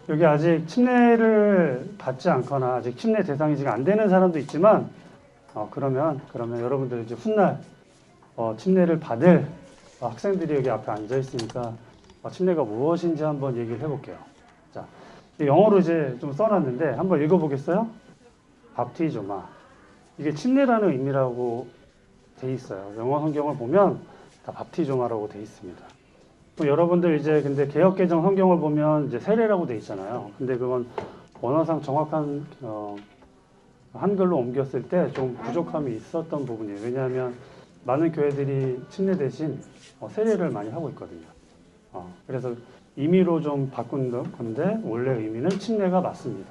여기 아직 침례를 받지 않거나 아직 침례 대상이 지금 안 되는 사람도 있지만, 그러면 여러분들 이제 훗날 침례를 받을 학생들이 여기 앞에 앉아 있으니까 침례가 무엇인지 한번 얘기를 해볼게요. 자, 영어로 이제 좀 써놨는데 한번 읽어보겠어요? 밥티조마. 이게 침례라는 의미라고 돼 있어요. 영어 성경을 보면 다 밥티조마라고 돼 있습니다. 또 여러분들 이제 근데 개역개정 성경을 보면 이제 세례라고 돼 있잖아요. 근데 그건 원어상 정확한 한글로 옮겼을 때 좀 부족함이 있었던 부분이에요. 왜냐하면 많은 교회들이 침례 대신 세례를 많이 하고 있거든요. 그래서 임의로 좀 바꾼 건데 원래 의미는 침례가 맞습니다.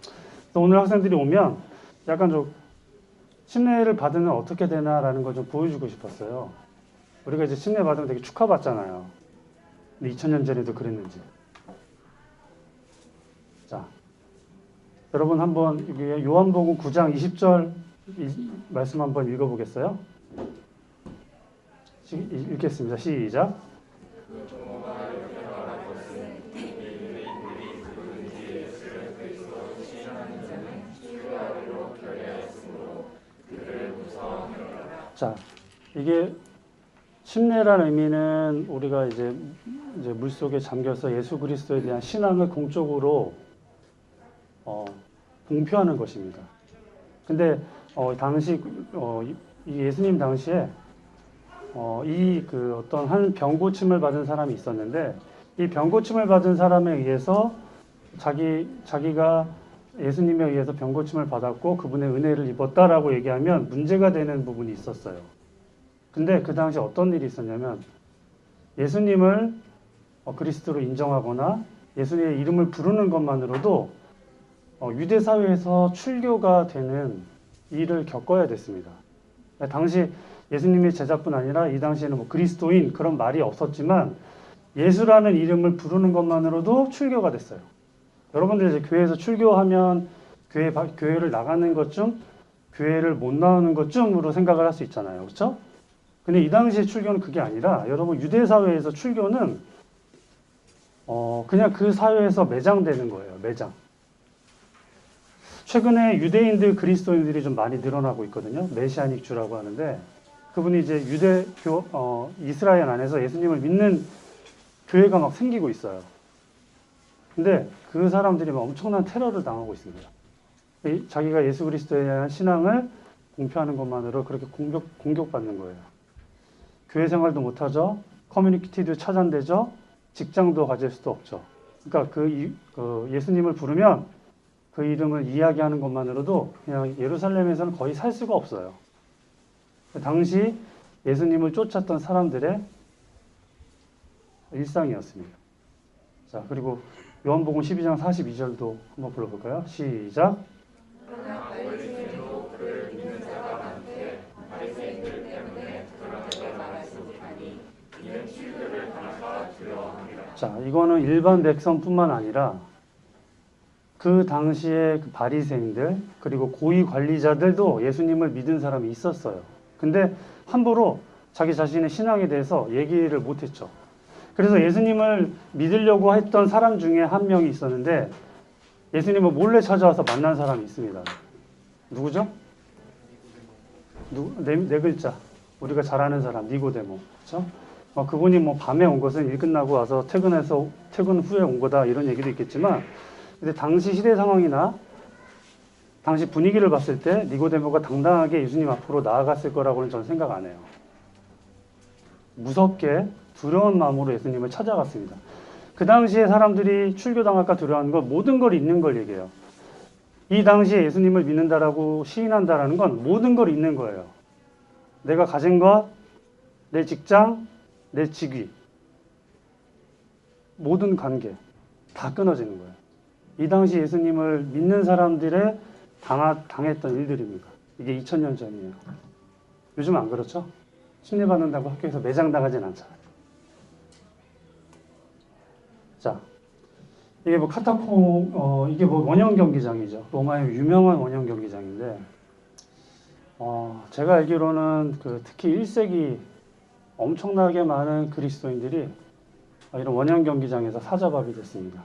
그래서 오늘 학생들이 오면 약간 좀 침례를 받으면 어떻게 되나라는 걸 좀 보여주고 싶었어요. 우리가 이제 침례 받으면 되게 축하받잖아요. 근데 2000년 전에도 그랬는지. 자, 여러분 한번 요한복음 9장 20절 말씀 한번 읽어보겠어요? 읽겠습니다. 시작. 자, 이게 침례라는 의미는 우리가 이제 물속에 잠겨서 예수 그리스도에 대한 신앙을 공적으로 공표하는 것입니다. 근데 당시 이 예수님 당시에 어떤 한 병고침을 받은 사람이 있었는데 이 병고침을 받은 사람에 의해서 자기가 예수님에 의해서 병고침을 받았고 그분의 은혜를 입었다라고 얘기하면 문제가 되는 부분이 있었어요. 근데 그 당시 어떤 일이 있었냐면 예수님을 그리스도로 인정하거나 예수님의 이름을 부르는 것만으로도 유대 사회에서 출교가 되는 일을 겪어야 됐습니다. 당시 예수님의 제자뿐 아니라 이 당시에는 뭐 그리스도인 그런 말이 없었지만 예수라는 이름을 부르는 것만으로도 출교가 됐어요. 여러분들 이제 교회에서 출교하면 교회를 나가는 것쯤, 교회를 못 나오는 것쯤으로 생각을 할 수 있잖아요. 그렇죠? 근데 이 당시의 출교는 그게 아니라 여러분 유대 사회에서 출교는 그냥 그 사회에서 매장되는 거예요. 매장. 최근에 유대인들, 그리스도인들이 좀 많이 늘어나고 있거든요. 메시아닉 주라고 하는데 그분이 이제 이스라엘 안에서 예수님을 믿는 교회가 막 생기고 있어요. 근데 그 사람들이 막 엄청난 테러를 당하고 있습니다. 자기가 예수 그리스도에 대한 신앙을 공표하는 것만으로 그렇게 공격받는 거예요. 교회 생활도 못하죠. 커뮤니티도 차단되죠. 직장도 가질 수도 없죠. 그러니까 예수님을 부르면 그 이름을 이야기하는 것만으로도 그냥 예루살렘에서는 거의 살 수가 없어요. 당시 예수님을 쫓았던 사람들의 일상이었습니다. 자, 그리고 요한복음 12장 42절도 한번 불러볼까요? 시작. 자, 이거는 일반 백성뿐만 아니라 그 당시에 그 바리새인들 그리고 고위 관리자들도 예수님을 믿은 사람이 있었어요. 근데 함부로 자기 자신의 신앙에 대해서 얘기를 못했죠. 그래서 예수님을 믿으려고 했던 사람 중에 한 명이 있었는데 예수님을 몰래 찾아와서 만난 사람이 있습니다. 누구죠? 네 글자. 우리가 잘 아는 사람, 니고데모. 그렇죠? 그분이 뭐 밤에 온 것은 일 끝나고 와서 퇴근 후에 온 거다 이런 얘기도 있겠지만 근데 당시 시대 상황이나 당시 분위기를 봤을 때 니고데모가 당당하게 예수님 앞으로 나아갔을 거라고는 저는 생각 안 해요. 무섭게 두려운 마음으로 예수님을 찾아갔습니다. 그 당시에 사람들이 출교당할까 두려워하는 건 모든 걸 잃는 걸 얘기해요. 이 당시에 예수님을 믿는다라고 시인한다라는 건 모든 걸 잃는 거예요. 내가 가진 것, 내 직장, 내 직위, 모든 관계 다 끊어지는 거예요. 이 당시 예수님을 믿는 사람들의 당했던 일들입니다. 이게 2000년 전이에요. 요즘 안 그렇죠? 침례받는다고 학교에서 매장당하진 않잖아요. 자, 이게 뭐 이게 뭐 원형 경기장이죠. 로마의 유명한 원형 경기장인데, 제가 알기로는 특히 1세기 엄청나게 많은 그리스도인들이 이런 원형 경기장에서 사자밥이 됐습니다.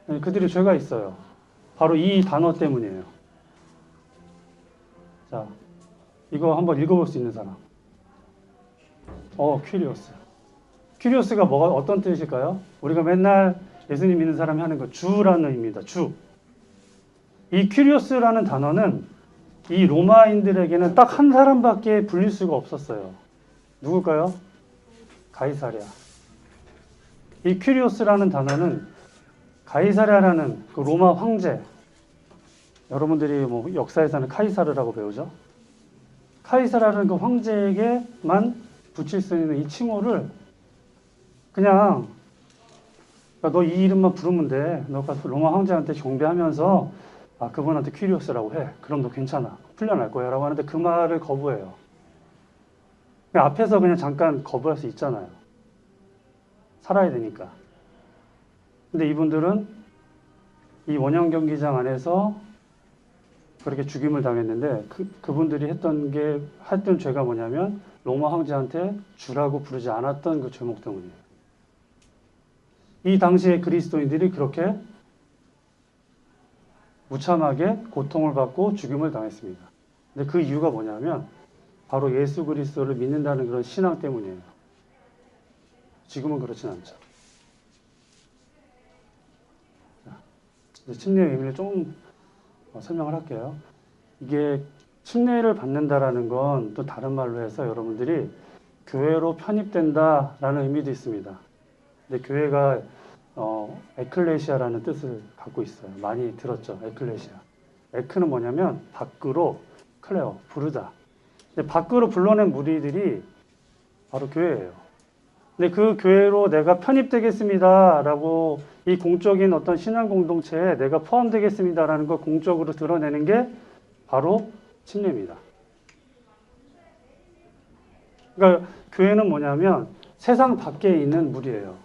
그들이 죄가 있어요. 바로 이 단어 때문이에요. 자, 이거 한번 읽어볼 수 있는 사람. 큐리오스. 큐리오스가 어떤 뜻일까요? 우리가 맨날 예수님 믿는 사람이 하는 거, 주라는 의미입니다. 주. 이 큐리오스라는 단어는 이 로마인들에게는 딱 한 사람밖에 불릴 수가 없었어요. 누굴까요? 가이사랴. 이 큐리오스라는 단어는 가이사랴라는 그 로마 황제, 여러분들이 뭐 역사에서는 카이사르라고 배우죠. 카이사르라는 그 황제에게만 붙일 수 있는 이 칭호를 그냥 너 이 이름만 부르면 돼. 너가 로마 황제한테 경배하면서 그분한테 퀴리오스라고 해. 그럼 너 괜찮아. 풀려날 거야. 라고 하는데 그 말을 거부해요. 그냥 앞에서 그냥 잠깐 거부할 수 있잖아요. 살아야 되니까. 근데 이분들은 이 원형 경기장 안에서 그렇게 죽임을 당했는데 그분들이 했던 죄가 뭐냐면 로마 황제한테 주라고 부르지 않았던 그 죄목 때문이에요. 이 당시에 그리스도인들이 그렇게 무참하게 고통을 받고 죽임을 당했습니다. 근데 그 이유가 뭐냐면 바로 예수 그리스도를 믿는다는 그런 신앙 때문이에요. 지금은 그렇진 않죠. 침례의 의미를 좀 설명을 할게요. 이게 침례를 받는다라는 건 또 다른 말로 해서 여러분들이 교회로 편입된다라는 의미도 있습니다. 근데 교회가 에클레시아라는 뜻을 갖고 있어요. 많이 들었죠? 에클레시아. 에크는 뭐냐면 밖으로, 클레오, 부르다. 근데 밖으로 불러낸 무리들이 바로 교회예요. 근데 그 교회로 내가 편입되겠습니다라고 이 공적인 어떤 신앙 공동체에 내가 포함되겠습니다라는 걸 공적으로 드러내는 게 바로 침례입니다. 그러니까 교회는 뭐냐면 세상 밖에 있는 무리예요.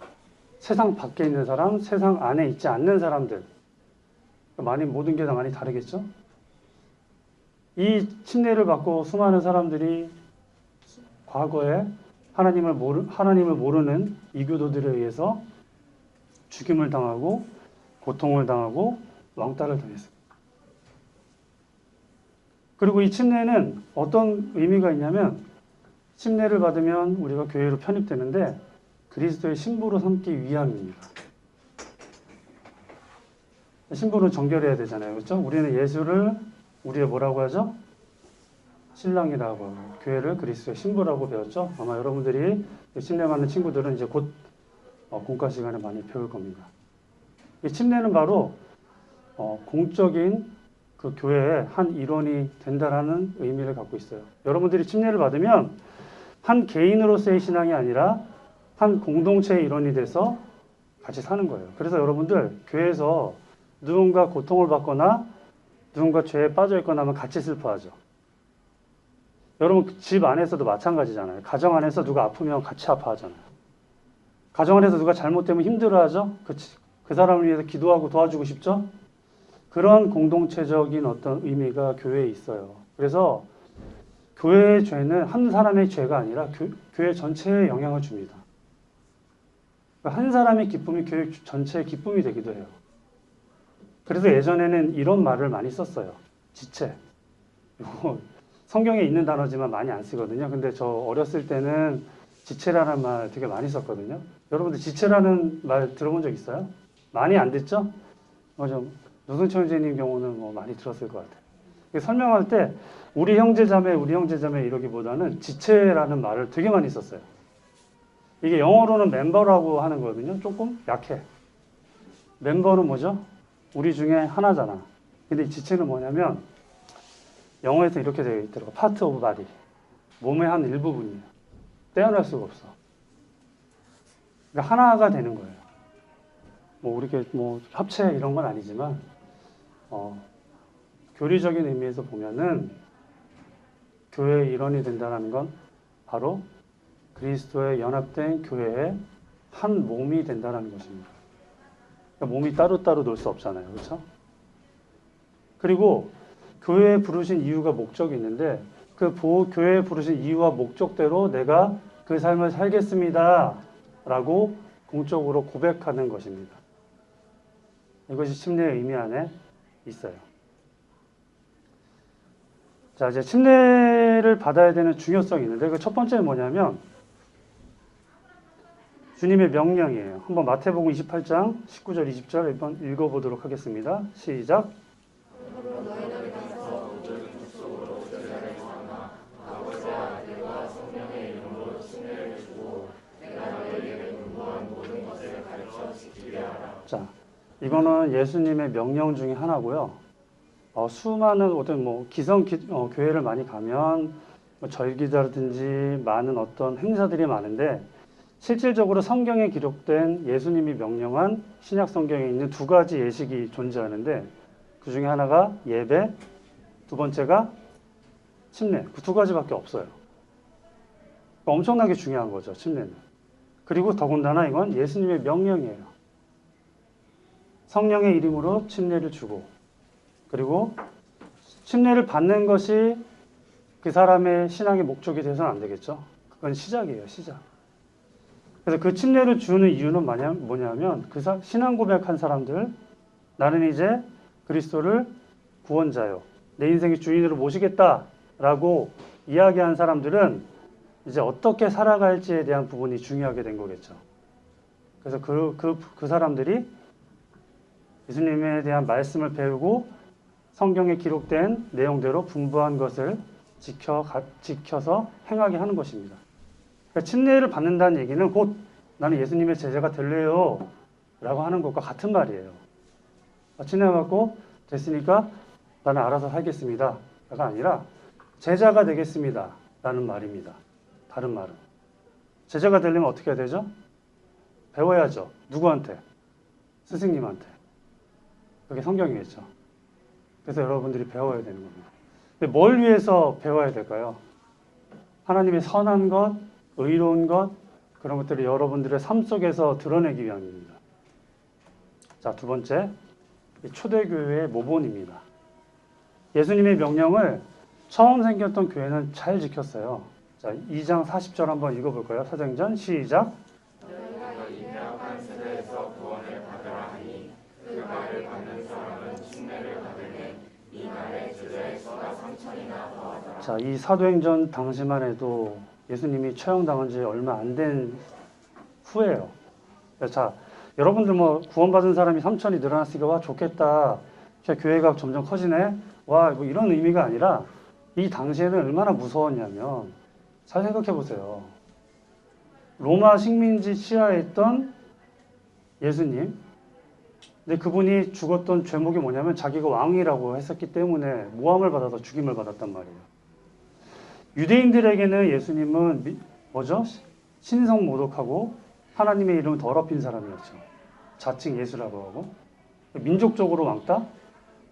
세상 밖에 있는 사람, 세상 안에 있지 않는 사람들. 모든 게 다 많이 다르겠죠? 이 침례를 받고 수많은 사람들이 과거에 하나님을 모르는 이교도들에 의해서 죽임을 당하고 고통을 당하고 왕따를 당했습니다. 그리고 이 침례는 어떤 의미가 있냐면 침례를 받으면 우리가 교회로 편입되는데 그리스도의 신부로 삼기 위함입니다. 신부는 정결해야 되잖아요. 그렇죠? 우리는 예수를 우리의 뭐라고 하죠? 신랑이라고 하고 교회를 그리스도의 신부라고 배웠죠. 아마 여러분들이 침례받는 친구들은 이제 곧 공과 시간에 많이 배울 겁니다. 이 침례는 바로 공적인 그 교회의 한 일원이 된다라는 의미를 갖고 있어요. 여러분들이 침례를 받으면 한 개인으로서의 신앙이 아니라 한 공동체의 일원이 돼서 같이 사는 거예요. 그래서 여러분들 교회에서 누군가 고통을 받거나 누군가 죄에 빠져 있거나 하면 같이 슬퍼하죠. 여러분 집 안에서도 마찬가지잖아요. 가정 안에서 누가 아프면 같이 아파하잖아요. 가정 안에서 누가 잘못되면 힘들어하죠. 그 사람을 위해서 기도하고 도와주고 싶죠. 그런 공동체적인 어떤 의미가 교회에 있어요. 그래서 교회의 죄는 한 사람의 죄가 아니라 교회 전체에 영향을 줍니다. 한 사람의 기쁨이 교회 전체의 기쁨이 되기도 해요. 그래서 예전에는 이런 말을 많이 썼어요. 지체. 이거 성경에 있는 단어지만 많이 안 쓰거든요. 근데 저 어렸을 때는 지체라는 말 되게 많이 썼거든요. 여러분들 지체라는 말 들어본 적 있어요? 많이 안 듣죠? 좀 노승철 선생님 경우는 뭐 많이 들었을 것 같아요. 설명할 때 우리 형제자매 이러기보다는 지체라는 말을 되게 많이 썼어요. 이게 영어로는 멤버라고 하는 거거든요. 조금 약해. 멤버는 뭐죠? 우리 중에 하나잖아. 근데 이 지체는 뭐냐면 영어에서 이렇게 되어 있더라고. 파트 오브 바디. 몸의 한 일부분이에요. 떼어낼 수가 없어. 그러니까 하나가 되는 거예요. 우리 합체 이런 건 아니지만 교리적인 의미에서 보면은 교회의 일원이 된다는 건 바로 그리스도의 연합된 교회의 한 몸이 된다는 것입니다. 그러니까 몸이 따로따로 놀 수 없잖아요. 그렇죠? 그리고 교회에 부르신 이유가 목적이 있는데 그 교회에 부르신 이유와 목적대로 내가 그 삶을 살겠습니다. 라고 공적으로 고백하는 것입니다. 이것이 침례의 의미 안에 있어요. 자, 이제 침례를 받아야 되는 중요성이 있는데 그 첫 번째는 뭐냐면 주님의 명령이에요. 한번 마태복음 28장 19절 20절 한번 읽어보도록 하겠습니다. 시작. 자, 이거는 예수님의 명령 중에 하나고요. 수많은 어떤 교회를 많이 가면 절기자라든지 많은 어떤 행사들이 많은데 실질적으로 성경에 기록된 예수님이 명령한 신약 성경에 있는 두 가지 예식이 존재하는데 그 중에 하나가 예배, 두 번째가 침례. 그 두 가지밖에 없어요. 엄청나게 중요한 거죠, 침례는. 그리고 더군다나 이건 예수님의 명령이에요. 성령의 이름으로 침례를 주고 그리고 침례를 받는 것이 그 사람의 신앙의 목적이 돼서는 안 되겠죠. 그건 시작이에요, 시작. 그래서 그 침례를 주는 이유는 뭐냐면 그 신앙 고백한 사람들, 나는 이제 그리스도를 구원자요, 내 인생의 주인으로 모시겠다라고 이야기한 사람들은 이제 어떻게 살아갈지에 대한 부분이 중요하게 된 거겠죠. 그래서 그 사람들이 예수님에 대한 말씀을 배우고 성경에 기록된 내용대로 분부한 것을 지켜서 행하게 하는 것입니다. 그러니까 침례를 받는다는 얘기는 곧 나는 예수님의 제자가 될래요 라고 하는 것과 같은 말이에요. 침례 받고 됐으니까 나는 알아서 살겠습니다 가 아니라 제자가 되겠습니다 라는 말입니다. 다른 말은 제자가 되려면 어떻게 해야 되죠? 배워야죠. 누구한테? 스승님한테. 그게 성경이겠죠. 그래서 여러분들이 배워야 되는 겁니다. 근데 뭘 위해서 배워야 될까요? 하나님의 선한 것, 의로운 것, 그런 것들을 여러분들의 삶 속에서 드러내기 위함입니다. 자, 두 번째, 초대교회의 모본입니다. 예수님의 명령을 처음 생겼던 교회는 잘 지켰어요. 자, 2장 40절 한번 읽어볼까요? 사도행전 시작. 너희가 이 패역한 세대에서 구원을 받으라 하니 그 말을 받는 사람은 침례를 받으니 이 말의 제자의 수가 3천이나 더하더라. 자, 이 사도행전 당시만 해도 예수님이 처형당한 지 얼마 안 된 후예요. 자, 여러분들 구원받은 사람이 3천이 늘어났으니까 와 좋겠다. 교회가 점점 커지네. 와, 이런 의미가 아니라 이 당시에는 얼마나 무서웠냐면 잘 생각해 보세요. 로마 식민지 치하에 있던 예수님. 근데 그분이 죽었던 죄목이 뭐냐면 자기가 왕이라고 했었기 때문에 모함을 받아서 죽임을 받았단 말이에요. 유대인들에게는 예수님은 뭐죠? 신성 모독하고 하나님의 이름을 더럽힌 사람이었죠. 자칭 예수라고 하고 민족적으로 왕따.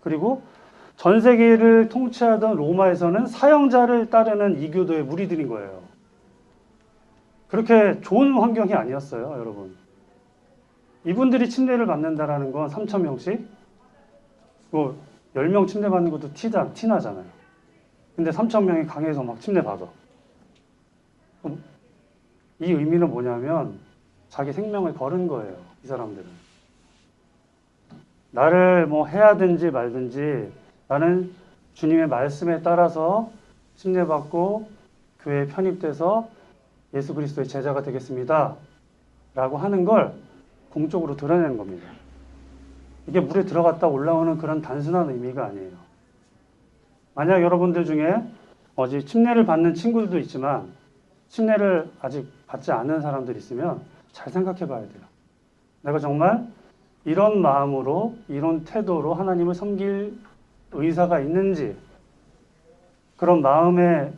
그리고 전 세계를 통치하던 로마에서는 사형자를 따르는 이교도의 무리들인 거예요. 그렇게 좋은 환경이 아니었어요, 여러분. 이분들이 침례를 받는다라는 건 3,000명씩 10명 침례 받는 것도 티나잖아요. 근데 3,000명이 강해서 막 침례 받아. 이 의미는 뭐냐면 자기 생명을 거는 거예요, 이 사람들은. 나를 해야든지 말든지 나는 주님의 말씀에 따라서 침례받고 교회에 편입돼서 예수 그리스도의 제자가 되겠습니다 라고 하는 걸 공적으로 드러내는 겁니다. 이게 물에 들어갔다 올라오는 그런 단순한 의미가 아니에요. 만약 여러분들 중에 어제 침례를 받는 친구들도 있지만 침례를 아직 받지 않은 사람들이 있으면 잘 생각해 봐야 돼요. 내가 정말 이런 마음으로 이런 태도로 하나님을 섬길 의사가 있는지, 그런 마음에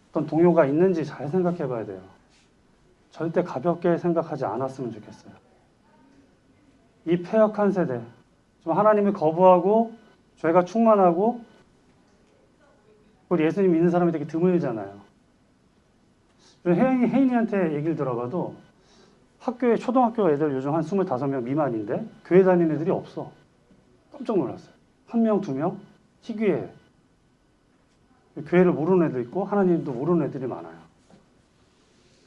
어떤 동요가 있는지 잘 생각해 봐야 돼요. 절대 가볍게 생각하지 않았으면 좋겠어요. 이 패역한 세대, 좀 하나님을 거부하고 죄가 충만하고 우리 예수님 믿는 사람이 되게 드물잖아요. 혜인이한테 얘기를 들어봐도 학교에 초등학교 애들 요즘 한 25명 미만인데 교회 다니는 애들이 없어. 깜짝 놀랐어요. 1명, 2명? 희귀해. 교회를 모르는 애도 있고 하나님도 모르는 애들이 많아요.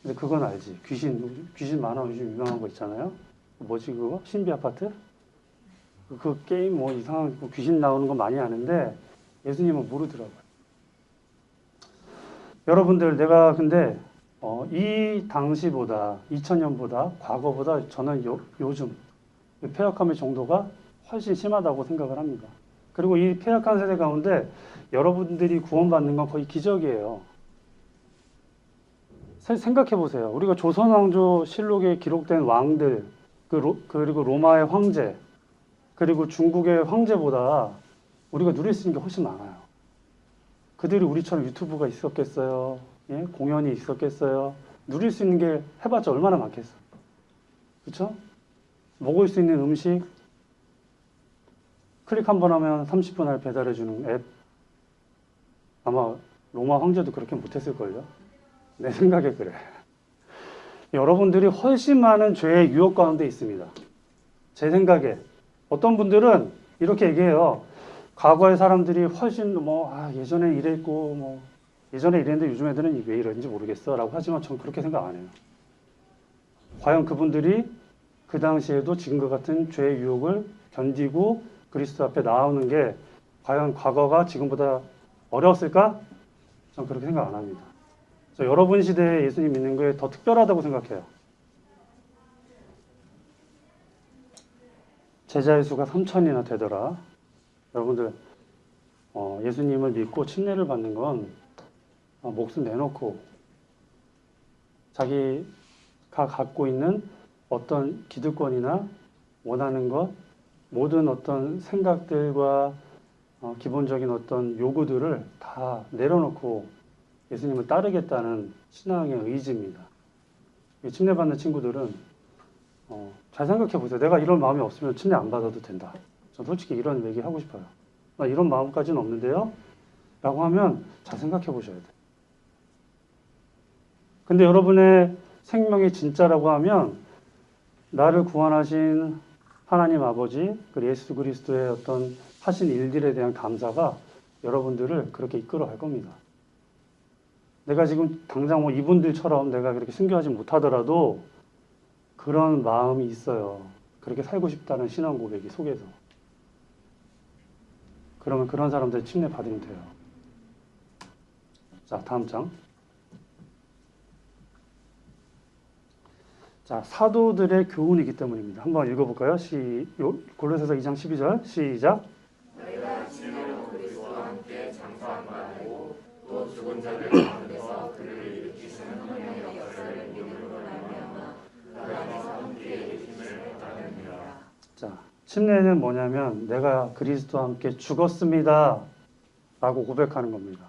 근데 그건 알지. 귀신 만화 요즘 유명한 거 있잖아요. 뭐지 그거? 신비 아파트? 그 게임 뭐 이상한 뭐 귀신 나오는 거 많이 아는데 예수님은 모르더라고요. 여러분들 내가 근데 이 당시보다 2000년보다 과거보다 저는 요즘 폐역함의 정도가 훨씬 심하다고 생각을 합니다. 그리고 이 폐역한 세대 가운데 여러분들이 구원받는 건 거의 기적이에요. 생각해 보세요. 우리가 조선왕조 실록에 기록된 왕들, 그리고 로마의 황제, 그리고 중국의 황제보다 우리가 누릴 수 있는 게 훨씬 많아요. 그들이 우리처럼 유튜브가 있었겠어요? 예? 공연이 있었겠어요? 누릴 수 있는 게 해봤자 얼마나 많겠어. 그렇죠? 먹을 수 있는 음식, 클릭 한 번 하면 30분 안에 배달해주는 앱. 아마 로마 황제도 그렇게 못했을걸요? 내 생각에 그래. 여러분들이 훨씬 많은 죄의 유혹 가운데 있습니다. 제 생각에. 어떤 분들은 이렇게 얘기해요. 과거의 사람들이 훨씬 예전에 이랬고, 예전에 이랬는데 요즘 애들은 왜 이러는지 모르겠어. 라고 하지만 전 그렇게 생각 안 해요. 과연 그분들이 그 당시에도 지금과 같은 죄의 유혹을 견디고 그리스도 앞에 나오는 게 과연 과거가 지금보다 어려웠을까? 전 그렇게 생각 안 합니다. 여러분 시대에 예수님 믿는 게 더 특별하다고 생각해요. 제자의 수가 3,000이나 되더라. 여러분들 예수님을 믿고 침례를 받는 건 목숨 내놓고 자기가 갖고 있는 어떤 기득권이나 원하는 것, 모든 어떤 생각들과 기본적인 어떤 요구들을 다 내려놓고 예수님을 따르겠다는 신앙의 의지입니다. 침례받는 친구들은 잘 생각해 보세요. 내가 이런 마음이 없으면 침례 안 받아도 된다. 저 솔직히 이런 얘기 하고 싶어요. 나 이런 마음까지는 없는데요? 라고 하면 잘 생각해 보셔야 돼요. 근데 여러분의 생명이 진짜라고 하면 나를 구원하신 하나님 아버지, 그리고 예수 그리스도의 어떤 하신 일들에 대한 감사가 여러분들을 그렇게 이끌어 갈 겁니다. 내가 지금 당장 이분들처럼 내가 그렇게 순교하지 못하더라도 그런 마음이 있어요. 그렇게 살고 싶다는 신앙 고백이 속에서. 그러면 그런 사람들 침례 받으면 돼요. 자, 다음 장. 자, 사도들의 교훈이기 때문입니다. 한번 읽어볼까요? 골로새서 2장 12절 시작. 너희가 진리로 그리스도와 함께 장사한 바 알고 또 죽은 자들 가운데서 그를 일으키시는 하나님의 역사를 믿음으로 말미암아 그 안에서 함께 일으킴을 받았느니라. 자, 침례는 뭐냐면 내가 그리스도와 함께 죽었습니다 라고 고백하는 겁니다.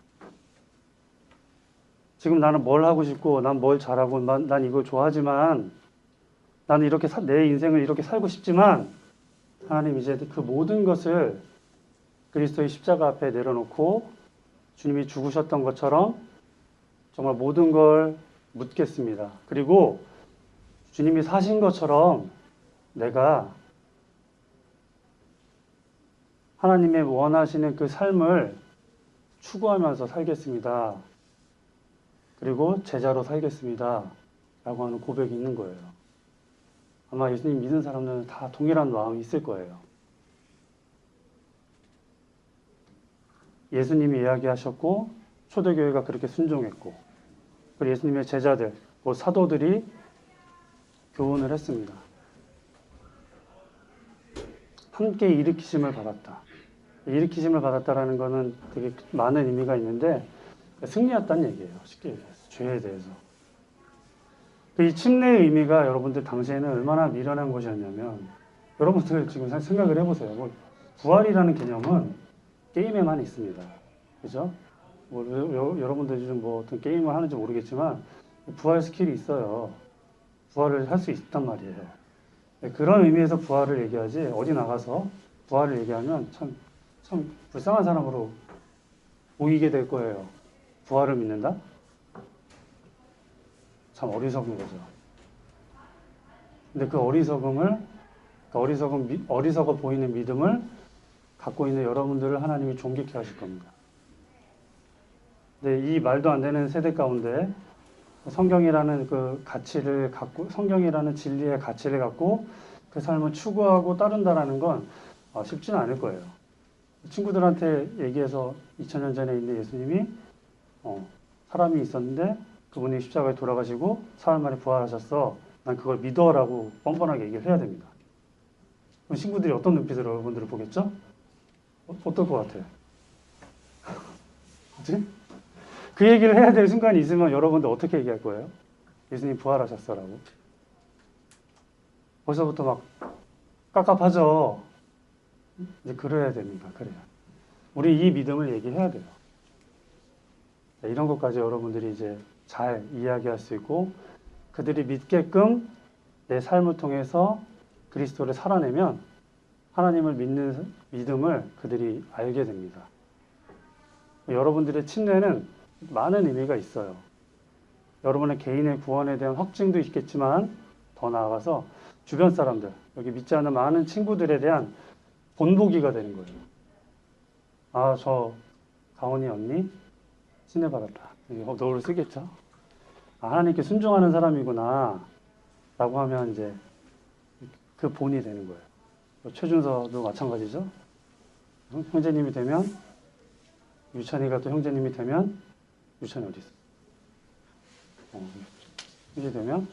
지금 나는 뭘 하고 싶고 난 뭘 잘하고 난 이걸 좋아하지만 나는 이렇게 내 인생을 이렇게 살고 싶지만 하나님 이제 그 모든 것을 그리스도의 십자가 앞에 내려놓고 주님이 죽으셨던 것처럼 정말 모든 걸 묻겠습니다. 그리고 주님이 사신 것처럼 내가 하나님의 원하시는 그 삶을 추구하면서 살겠습니다. 그리고 제자로 살겠습니다. 라고 하는 고백이 있는 거예요. 아마 예수님 믿는 사람들은 다 동일한 마음이 있을 거예요. 예수님이 이야기하셨고 초대교회가 그렇게 순종했고 그리고 예수님의 제자들, 사도들이 교훈을 했습니다. 함께 일으키심을 받았다. 일으키심을 받았다라는 것은 되게 많은 의미가 있는데 승리했다는 얘기예요. 쉽게 얘기해서. 죄에 대해서. 이 침례의 의미가 여러분들 당시에는 얼마나 미련한 것이었냐면 여러분들 지금 생각을 해보세요. 부활이라는 개념은 게임에만 있습니다. 그죠? 여러분들 요즘 어떤 게임을 하는지 모르겠지만 부활 스킬이 있어요. 부활을 할 수 있단 말이에요. 그런 의미에서 부활을 얘기하지 어디 나가서 부활을 얘기하면 참 불쌍한 사람으로 보이게 될 거예요. 부활을 믿는다? 참 어리석은 거죠. 근데 그 어리석어 보이는 믿음을 갖고 있는 여러분들을 하나님이 존귀케 하실 겁니다. 근데 이 말도 안 되는 세대 가운데 성경이라는 그 가치를 갖고, 성경이라는 진리의 가치를 갖고 그 삶을 추구하고 따른다라는 건 쉽지는 않을 거예요. 친구들한테 얘기해서 2000년 전에 있는 예수님이 사람이 있었는데 그분이 십자가에 돌아가시고 사흘 만에 부활하셨어. 난 그걸 믿어라고 뻔뻔하게 얘기를 해야 됩니다. 그럼 친구들이 어떤 눈빛으로 여러분들을 보겠죠? 어떨 것 같아요? 그치? 그 얘기를 해야 될 순간이 있으면 여러분들 어떻게 얘기할 거예요? 예수님 부활하셨어라고. 벌써부터 막 깝깝하죠? 이제 그래야 됩니다. 그래요. 우리 이 믿음을 얘기해야 돼요. 이런 것까지 여러분들이 이제 잘 이야기할 수 있고 그들이 믿게끔 내 삶을 통해서 그리스도를 살아내면 하나님을 믿는 믿음을 그들이 알게 됩니다. 여러분들의 침례는 많은 의미가 있어요. 여러분의 개인의 구원에 대한 확증도 있겠지만 더 나아가서 주변 사람들, 여기 믿지 않는 많은 친구들에 대한 본보기가 되는 거예요. 아, 저 가온이 언니 침례 받았다. 너를 쓰겠죠? 아, 하나님께 순종하는 사람이구나 라고 하면 이제 그 본이 되는 거예요. 최준서도 마찬가지죠. 형제님이 되면 유찬이가 또 형제님이 되면 유찬이 어디 있어? 형제 되면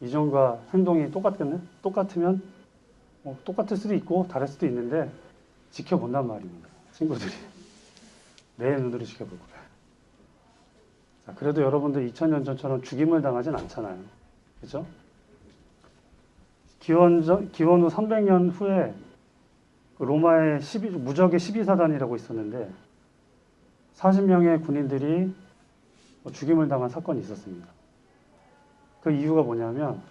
이전과 행동이 똑같겠네? 똑같으면 똑같을 수도 있고 다를 수도 있는데 지켜본단 말입니다. 친구들이 내 눈으로 지켜볼 거예요. 자, 그래도 여러분들 2000년 전처럼 죽임을 당하진 않잖아요. 그렇죠? 기원 후 300년 후에 로마의 무적의 12사단이라고 있었는데 40명의 군인들이 죽임을 당한 사건이 있었습니다. 그 이유가 뭐냐면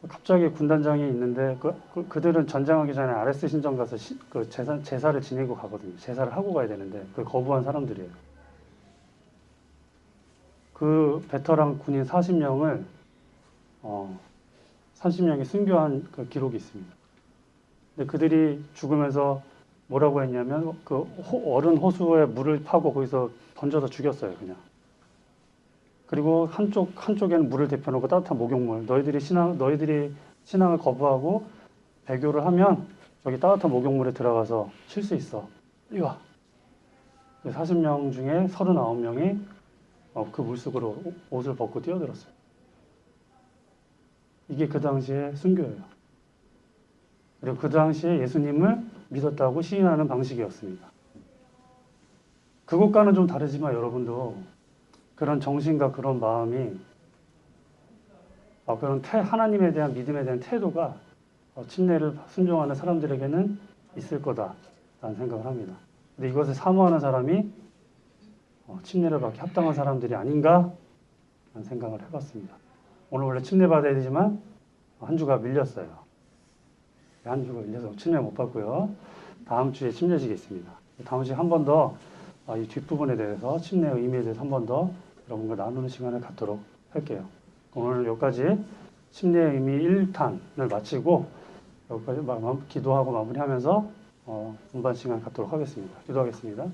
갑자기 군단장이 있는데 그들은 전쟁하기 전에 아레스 신전 가서 그 제사를 지내고 가거든요. 제사를 하고 가야 되는데 그걸 거부한 사람들이에요. 그 베테랑 군인 40명을 30명이 순교한 그 기록이 있습니다. 근데 그들이 죽으면서 뭐라고 했냐면 그 얼은 호수에 물을 파고 거기서 던져서 죽였어요, 그냥. 그리고 한쪽에는 물을 데펴놓고 따뜻한 목욕물. 너희들이 신앙을 거부하고 배교를 하면 여기 따뜻한 목욕물에 들어가서 쉴 수 있어. 이리 와. 40명 중에 39명이 그 물속으로 옷을 벗고 뛰어들었어요. 이게 그 당시의 순교예요. 그리고 그 당시에 예수님을 믿었다고 시인하는 방식이었습니다. 그것과는 좀 다르지만 여러분도 그런 정신과 그런 마음이 그런 하나님에 대한 믿음에 대한 태도가 침례를 순종하는 사람들에게는 있을 거다라는 생각을 합니다. 근데 이것을 사모하는 사람이 침례를 받기 합당한 사람들이 아닌가 라는 생각을 해봤습니다. 오늘 원래 침례 받아야 되지만 한 주가 밀렸어요. 한 주가 밀려서 침례 못 받고요. 다음 주에 침례식이 있습니다. 다음 주에 한 번 더 이 뒷부분에 대해서 침례의 의미에 대해서 한 번 더 여러분과 나누는 시간을 갖도록 할게요. 오늘 여기까지 침례의 의미 1탄을 마치고 여기까지 기도하고 마무리하면서 분반 시간 갖도록 하겠습니다. 기도하겠습니다.